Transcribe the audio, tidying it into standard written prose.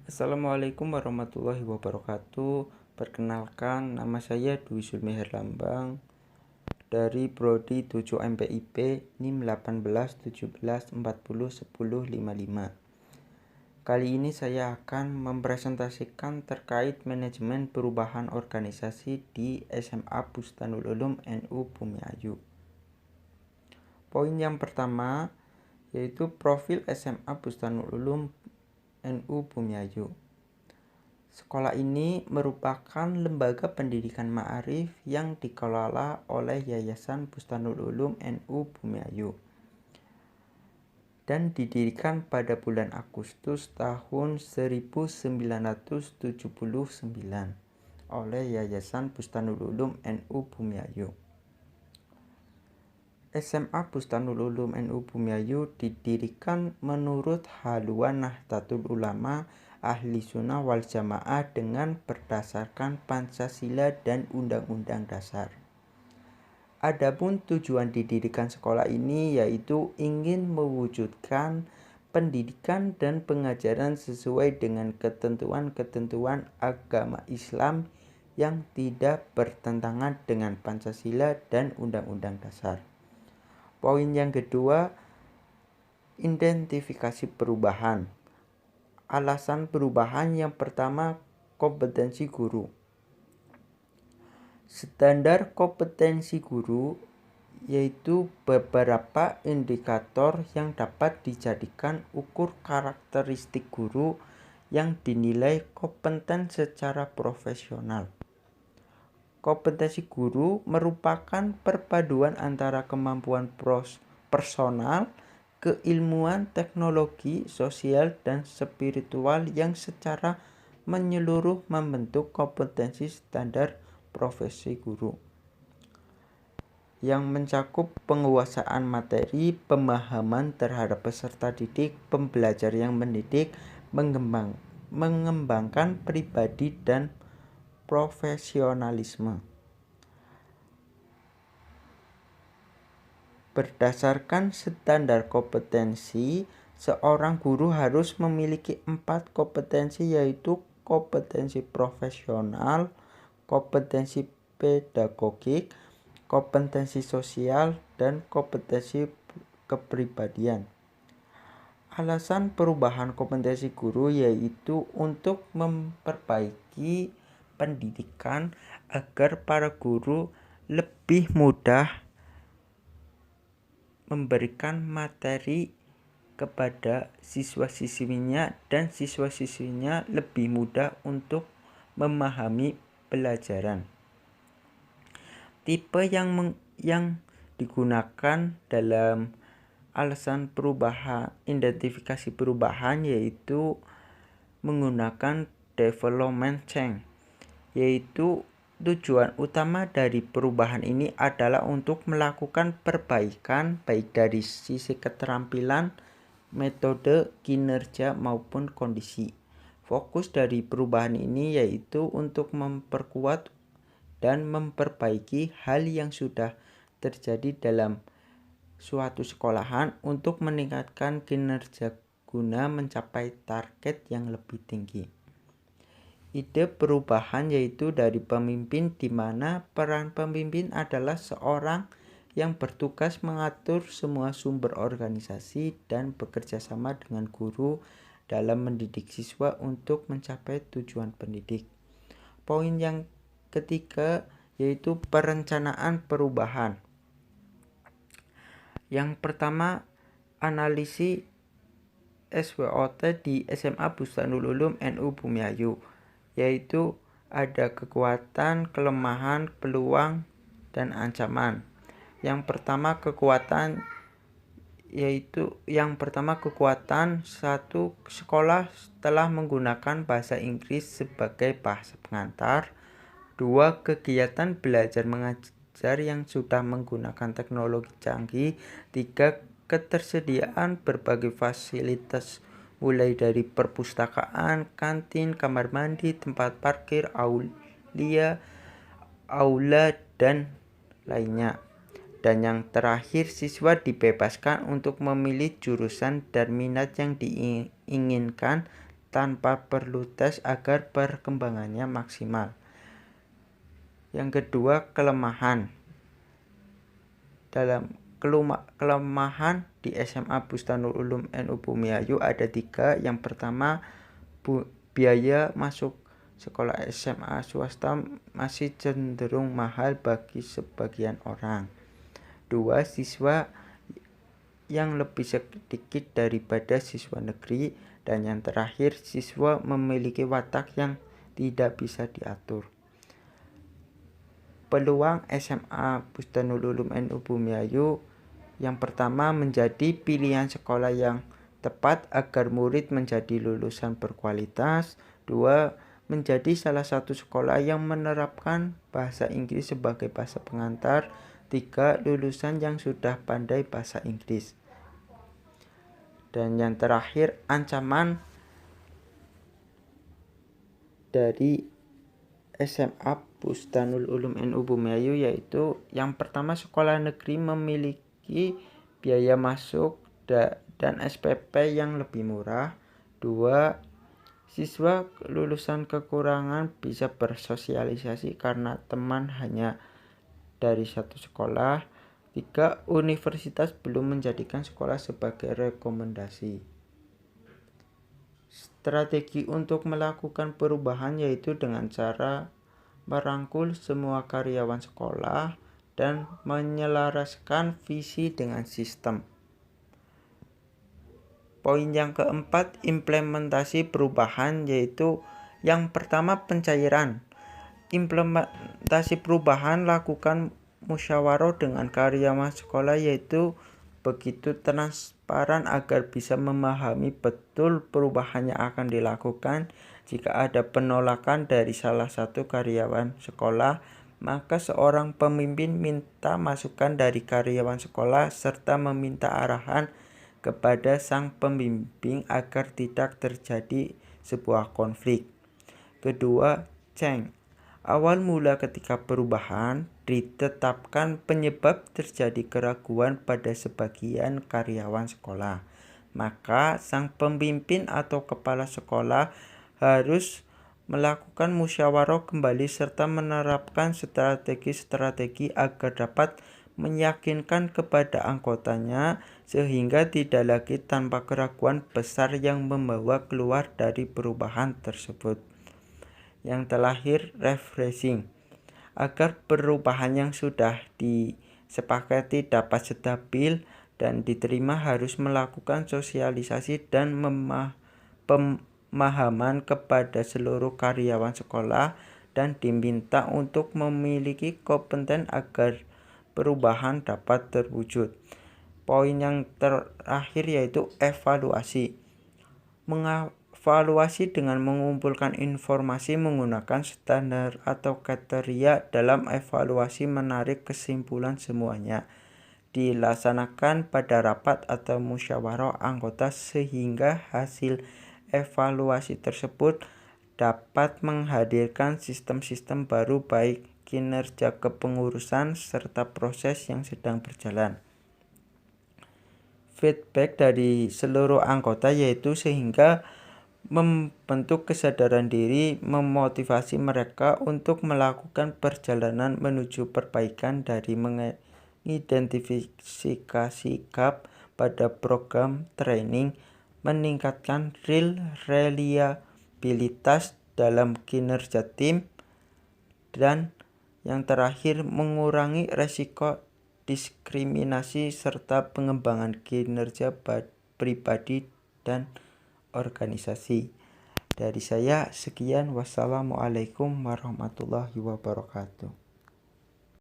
Assalamualaikum warahmatullahi wabarakatuh. Perkenalkan, nama saya Dwi Zulmi Herlambang dari Prodi 7 MPIP NIM 18 17 40 10 55. Kali ini saya akan mempresentasikan terkait manajemen perubahan organisasi di SMA Bustanul Ulum NU Bumiayu. Poin yang pertama yaitu profil SMA Bustanul Ulum NU Bumiayu. Sekolah ini merupakan lembaga pendidikan ma'arif yang dikelola oleh Yayasan Bustanul Ulum NU Bumiayu dan didirikan pada bulan Agustus tahun 1979 oleh Yayasan Bustanul Ulum NU Bumiayu. SMA Bustanul Ulum NU Bumiayu didirikan menurut haluan Nahdlatul Ulama Ahli Sunnah wal Jamaah dengan berdasarkan Pancasila dan Undang-Undang Dasar. Adapun tujuan didirikan sekolah ini yaitu ingin mewujudkan pendidikan dan pengajaran sesuai dengan ketentuan-ketentuan agama Islam yang tidak bertentangan dengan Pancasila dan Undang-Undang Dasar. Poin yang kedua, identifikasi perubahan. Alasan perubahan yang pertama, kompetensi guru. Standar kompetensi guru yaitu beberapa indikator yang dapat dijadikan ukur karakteristik guru yang dinilai kompeten secara profesional. Kompetensi guru merupakan perpaduan antara kemampuan personal, keilmuan, teknologi, sosial, dan spiritual yang secara menyeluruh membentuk kompetensi standar profesi guru yang mencakup penguasaan materi, pemahaman terhadap peserta didik, pembelajar yang mendidik, mengembangkan pribadi dan profesionalisme. Berdasarkan standar kompetensi, seorang guru harus memiliki 4 kompetensi yaitu kompetensi profesional, kompetensi pedagogik, kompetensi sosial, dan kompetensi kepribadian. Alasan perubahan kompetensi guru yaitu untuk memperbaiki pendidikan agar para guru lebih mudah memberikan materi kepada siswa-siswinya dan siswa-siswinya lebih mudah untuk memahami pelajaran. Tipe yang digunakan dalam alasan perubahan, identifikasi perubahan yaitu menggunakan development change, yaitu tujuan utama dari perubahan ini adalah untuk melakukan perbaikan baik dari sisi keterampilan, metode, kinerja maupun kondisi. Fokus dari perubahan ini yaitu untuk memperkuat dan memperbaiki hal yang sudah terjadi dalam suatu sekolahan untuk meningkatkan kinerja guna mencapai target yang lebih tinggi. Ide perubahan yaitu dari pemimpin, di mana peran pemimpin adalah seorang yang bertugas mengatur semua sumber organisasi dan bekerja sama dengan guru dalam mendidik siswa untuk mencapai tujuan pendidik. Poin yang ketiga yaitu perencanaan perubahan. Yang pertama, analisis SWOT di SMA Bustanul Ulum NU Bumiayu, yaitu ada kekuatan, kelemahan, peluang, dan ancaman. Yang pertama kekuatan, satu, sekolah telah menggunakan bahasa Inggris sebagai bahasa pengantar. 2. Kegiatan belajar mengajar yang sudah menggunakan teknologi canggih. 3. Ketersediaan berbagai fasilitas mulai dari perpustakaan, kantin, kamar mandi, tempat parkir, aula, dan lainnya. Dan yang terakhir, siswa dibebaskan untuk memilih jurusan dan minat yang diinginkan tanpa perlu tes agar perkembangannya maksimal. Yang kedua, kelemahan. Dalam kelemahan di SMA Bustanul Ulum NU Bumiayu ada 3. Yang pertama, biaya masuk sekolah SMA swasta masih cenderung mahal bagi sebagian orang. 2. Siswa yang lebih sedikit daripada siswa negeri. Dan yang terakhir, siswa memiliki watak yang tidak bisa diatur. Peluang SMA Bustanul Ulum NU Bumiayu: yang pertama, menjadi pilihan sekolah yang tepat agar murid menjadi lulusan berkualitas. 2. Menjadi salah satu sekolah yang menerapkan bahasa Inggris sebagai bahasa pengantar. 3. Lulusan yang sudah pandai bahasa Inggris. Dan yang terakhir, ancaman dari SMA Bustanul Ulum NU Bumiayu yaitu: yang pertama, sekolah negeri memiliki biaya masuk dan SPP yang lebih murah. 2. Siswa lulusan kekurangan bisa bersosialisasi karena teman hanya dari satu sekolah. 3. Universitas belum menjadikan sekolah sebagai rekomendasi. Strategi untuk melakukan perubahan yaitu dengan cara merangkul semua karyawan sekolah dan menyelaraskan visi dengan sistem. Poin yang keempat, implementasi perubahan, yaitu yang pertama, pencairan. Implementasi perubahan lakukan musyawarah dengan karyawan sekolah, yaitu begitu transparan agar bisa memahami betul perubahan yang akan dilakukan. Jika ada penolakan dari salah satu karyawan sekolah, maka seorang pemimpin minta masukan dari karyawan sekolah serta meminta arahan kepada sang pembimbing agar tidak terjadi sebuah konflik. Kedua, change. Awal mula ketika perubahan ditetapkan penyebab terjadi keraguan pada sebagian karyawan sekolah, maka sang pembimbing atau kepala sekolah harus melakukan musyawarah kembali serta menerapkan strategi-strategi agar dapat meyakinkan kepada anggotanya sehingga tidak lagi tanpa keraguan besar yang membawa keluar dari perubahan tersebut. Yang terakhir, refreshing. Agar perubahan yang sudah disepakati dapat stabil dan diterima, harus melakukan sosialisasi dan pemahaman kepada seluruh karyawan sekolah dan diminta untuk memiliki kompeten agar perubahan dapat terwujud. Poin yang terakhir yaitu evaluasi. Mengevaluasi dengan mengumpulkan informasi menggunakan standar atau kriteria. Dalam evaluasi menarik kesimpulan semuanya dilaksanakan pada rapat atau musyawarah anggota sehingga hasil evaluasi tersebut dapat menghadirkan sistem-sistem baru baik kinerja kepengurusan serta proses yang sedang berjalan. Feedback dari seluruh anggota yaitu sehingga membentuk kesadaran diri, memotivasi mereka untuk melakukan perjalanan menuju perbaikan dari mengidentifikasi gap pada program training, meningkatkan reliabilitas dalam kinerja tim, dan yang terakhir, mengurangi resiko diskriminasi serta pengembangan kinerja pribadi dan organisasi. Dari saya sekian, wassalamualaikum warahmatullahi wabarakatuh.